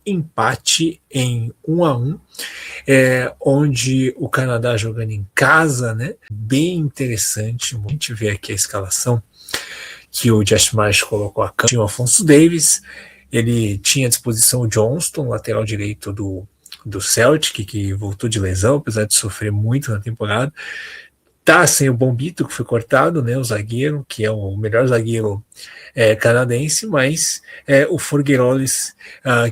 empate em 1-1, onde o Canadá jogando em casa, né? Bem interessante. A gente vê aqui a escalação que o Josh Marsh colocou a campo. Tinha o Alphonso Davies, ele tinha à disposição o Johnston, lateral direito do Celtic, que voltou de lesão, apesar de sofrer muito na temporada. Tá sem o Bombito, que foi cortado, né, o zagueiro, que é o melhor zagueiro canadense, mas o Forgueroles,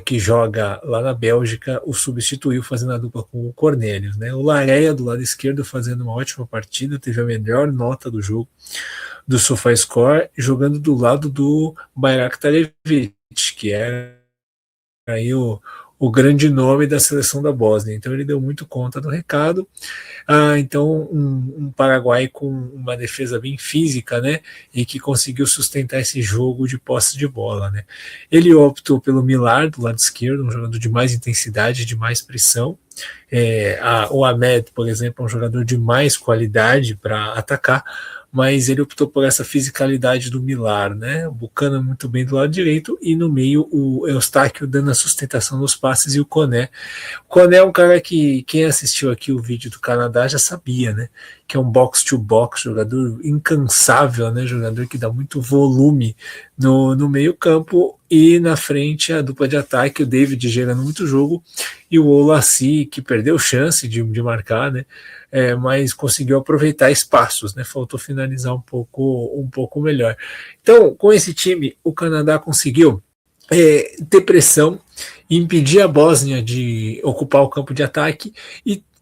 que joga lá na Bélgica, o substituiu fazendo a dupla com o Cornelius, né? O Lareia do lado esquerdo fazendo uma ótima partida, teve a melhor nota do jogo do SofaScore, jogando do lado do Bayraktarevic, que era aí o grande nome da seleção da Bósnia. Então ele deu muito conta do recado. Então um Paraguai com uma defesa bem física, né, e que conseguiu sustentar esse jogo de posse de bola, né. Ele optou pelo Millar do lado esquerdo, um jogador de mais intensidade, de mais pressão. O Ahmed, por exemplo, é um jogador de mais qualidade para atacar, mas ele optou por essa fisicalidade do Millar, né? O Buchanan muito bem do lado direito e no meio o Eustáquio dando a sustentação nos passes e o Koné. O Koné é um cara que quem assistiu aqui o vídeo do Canadá já sabia, né? Que é um box-to-box, jogador incansável, né? Jogador que dá muito volume no meio campo e na frente a dupla de ataque, o David gerando muito jogo e o Olassi, que perdeu chance de marcar, né? Mas conseguiu aproveitar espaços, né? Faltou finalizar um pouco melhor. Então, com esse time, o Canadá conseguiu ter pressão, impedir a Bósnia de ocupar o campo de ataque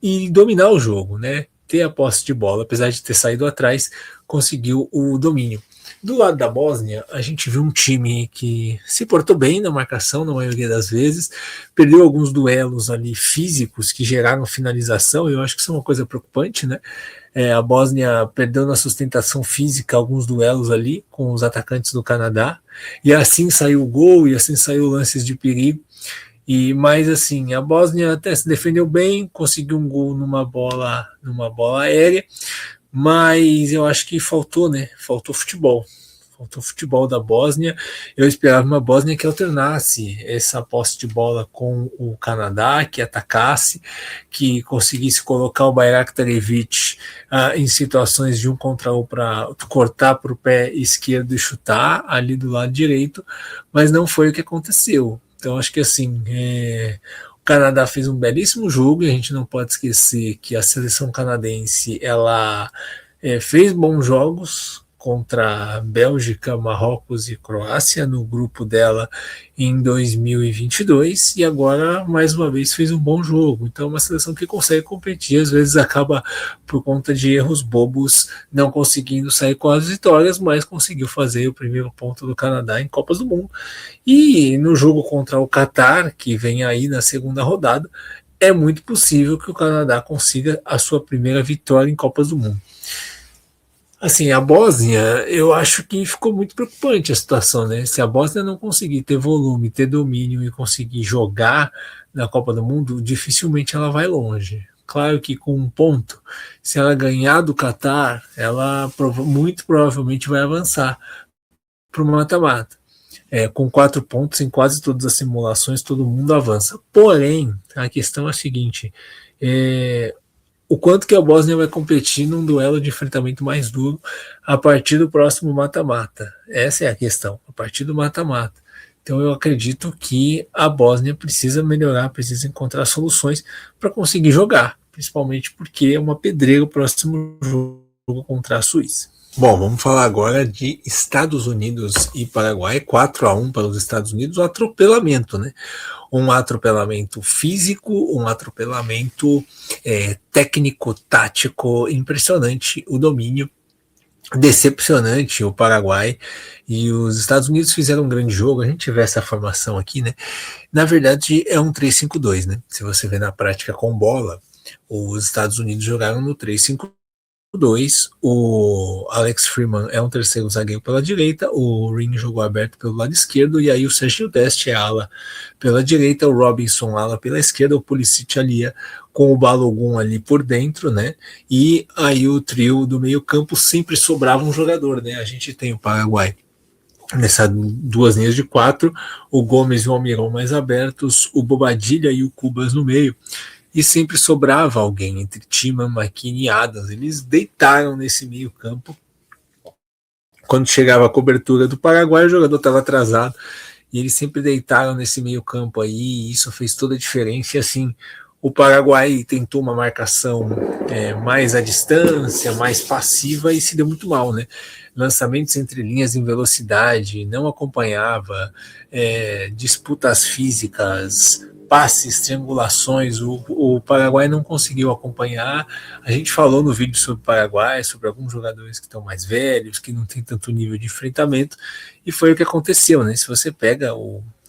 e dominar o jogo, né? Ter a posse de bola, apesar de ter saído atrás, conseguiu o domínio. Do lado da Bósnia, a gente viu um time que se portou bem na marcação, na maioria das vezes, perdeu alguns duelos ali físicos que geraram finalização, e eu acho que isso é uma coisa preocupante, né? A Bósnia perdeu na sustentação física alguns duelos ali com os atacantes do Canadá, e assim saiu o gol, e assim saiu lances de perigo. Mas assim, a Bósnia até se defendeu bem, conseguiu um gol numa bola aérea, mas eu acho que faltou, né? Faltou futebol da Bósnia. Eu esperava uma Bósnia que alternasse essa posse de bola com o Canadá, que atacasse, que conseguisse colocar o Bayraktarevic em situações de 1 contra 1 para cortar para o pé esquerdo e chutar ali do lado direito, mas não foi o que aconteceu. Então acho que assim, o Canadá fez um belíssimo jogo e a gente não pode esquecer que a seleção canadense ela fez bons jogos contra Bélgica, Marrocos e Croácia no grupo dela em 2022 e agora mais uma vez fez um bom jogo. Então é uma seleção que consegue competir, às vezes acaba por conta de erros bobos não conseguindo sair com as vitórias, mas conseguiu fazer o primeiro ponto do Canadá em Copas do Mundo. E no jogo contra o Catar, que vem aí na segunda rodada, é muito possível que o Canadá consiga a sua primeira vitória em Copas do Mundo. Assim, a Bósnia, eu acho que ficou muito preocupante a situação, né? Se a Bósnia não conseguir ter volume, ter domínio e conseguir jogar na Copa do Mundo, dificilmente ela vai longe. Claro que com um ponto, se ela ganhar do Catar, ela muito provavelmente vai avançar para o mata-mata. Com 4 pontos em quase todas as simulações, todo mundo avança. Porém, a questão é a seguinte: o quanto que a Bósnia vai competir num duelo de enfrentamento mais duro a partir do próximo mata-mata. Essa é a questão, a partir do mata-mata. Então eu acredito que a Bósnia precisa melhorar, precisa encontrar soluções para conseguir jogar, principalmente porque é uma pedreira o próximo jogo contra a Suíça. Bom, vamos falar agora de Estados Unidos e Paraguai, 4-1 para os Estados Unidos, um atropelamento, né? Um atropelamento físico, um atropelamento técnico, tático, impressionante, o domínio, decepcionante o Paraguai, e os Estados Unidos fizeram um grande jogo. A gente vê essa formação aqui, né? Na verdade é um 3-5-2, né? Se você vê na prática com bola, os Estados Unidos jogaram no 3-5-2, o Alex Freeman é um terceiro zagueiro pela direita, o Ring jogou aberto pelo lado esquerdo, e aí o Sergio Dest é ala pela direita, o Robinson ala pela esquerda, o Pulisic ali com o Balogun ali por dentro, né? E aí o trio do meio campo sempre sobrava um jogador, né? A gente tem o Paraguai nessas duas linhas de quatro, o Gomes e o Almiron mais abertos, o Bobadilla e o Cubas no meio, e sempre sobrava alguém entre Tillman, McKinney e Adams. Eles deitaram nesse meio campo. Quando chegava a cobertura do Paraguai, o jogador estava atrasado, e eles sempre deitaram nesse meio campo aí, e isso fez toda a diferença. E assim, o Paraguai tentou uma marcação mais à distância, mais passiva, e se deu muito mal, né? Lançamentos entre linhas em velocidade, não acompanhava, disputas físicas, passes, triangulações, o Paraguai não conseguiu acompanhar. A gente falou no vídeo sobre o Paraguai, sobre alguns jogadores que estão mais velhos, que não tem tanto nível de enfrentamento, e foi o que aconteceu, né? Se você pega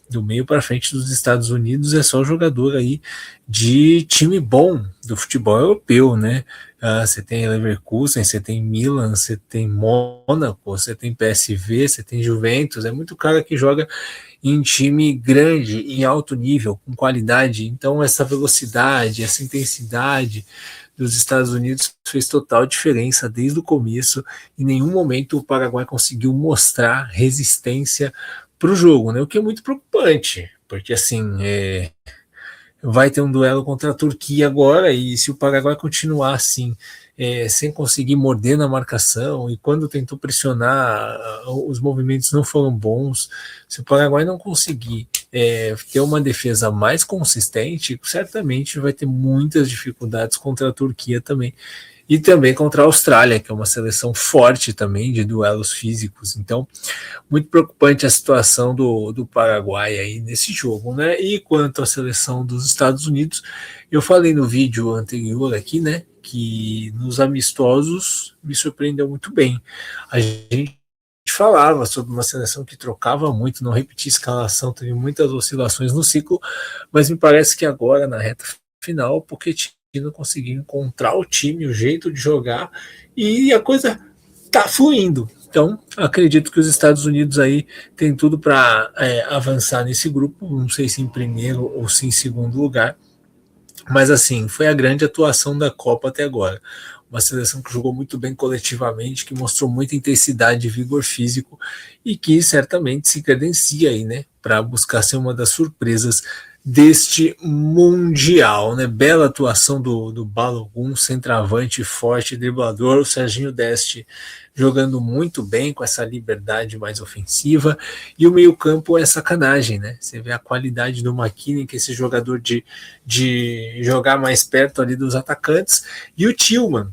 do meio para frente dos Estados Unidos, é só jogador aí de time bom do futebol europeu, né? Você tem Leverkusen, você tem Milan, você tem Mônaco, você tem PSV, você tem Juventus, é muito cara que joga em time grande, em alto nível, com qualidade. Então essa velocidade, essa intensidade dos Estados Unidos fez total diferença desde o começo. Em nenhum momento o Paraguai conseguiu mostrar resistência para o jogo, né? O que é muito preocupante, porque assim, vai ter um duelo contra a Turquia agora, e se o Paraguai continuar assim, sem conseguir morder na marcação, e quando tentou pressionar, os movimentos não foram bons, se o Paraguai não conseguir ter uma defesa mais consistente, certamente vai ter muitas dificuldades contra a Turquia também. E também contra a Austrália, que é uma seleção forte também de duelos físicos. Então, muito preocupante a situação do Paraguai aí nesse jogo, né? E quanto à seleção dos Estados Unidos, eu falei no vídeo anterior aqui, né, que nos amistosos me surpreendeu muito bem. A gente falava sobre uma seleção que trocava muito, não repetia escalação, teve muitas oscilações no ciclo, mas me parece que agora, na reta final, porque conseguiu encontrar o time, o jeito de jogar, e a coisa tá fluindo. Então, acredito que os Estados Unidos aí tem tudo para avançar nesse grupo, não sei se em primeiro ou se em segundo lugar, mas assim, foi a grande atuação da Copa até agora. Uma seleção que jogou muito bem coletivamente, que mostrou muita intensidade e vigor físico, e que certamente se credencia aí, né, para buscar ser uma das surpresas deste Mundial, né? Bela atuação do Balogun, centroavante forte, driblador, o Serginho Deste jogando muito bem com essa liberdade mais ofensiva, e o meio-campo é sacanagem, né? Você vê a qualidade do McKinney, que é esse jogador de jogar mais perto ali dos atacantes, e o Tillman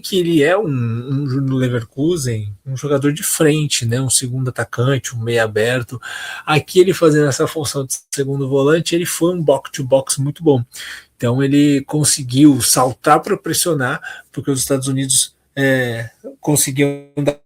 que ele é no Leverkusen, um jogador de frente, né? Um segundo atacante, um meio aberto. Aqui ele fazendo essa função de segundo volante, ele foi um box-to-box muito bom. Então ele conseguiu saltar para pressionar, porque os Estados Unidos conseguiam dar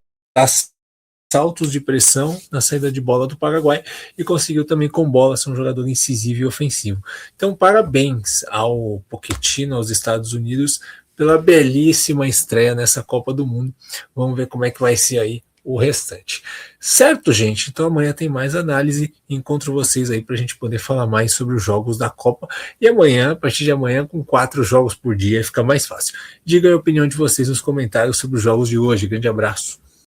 saltos de pressão na saída de bola do Paraguai, e conseguiu também com bola ser um jogador incisivo e ofensivo. Então parabéns ao Pochettino, aos Estados Unidos, pela belíssima estreia nessa Copa do Mundo. Vamos ver como é que vai ser aí o restante. Certo, gente? Então amanhã tem mais análise. Encontro vocês aí para a gente poder falar mais sobre os jogos da Copa. E amanhã, a partir de amanhã, com 4 jogos por dia, fica mais fácil. Diga a opinião de vocês nos comentários sobre os jogos de hoje. Grande abraço.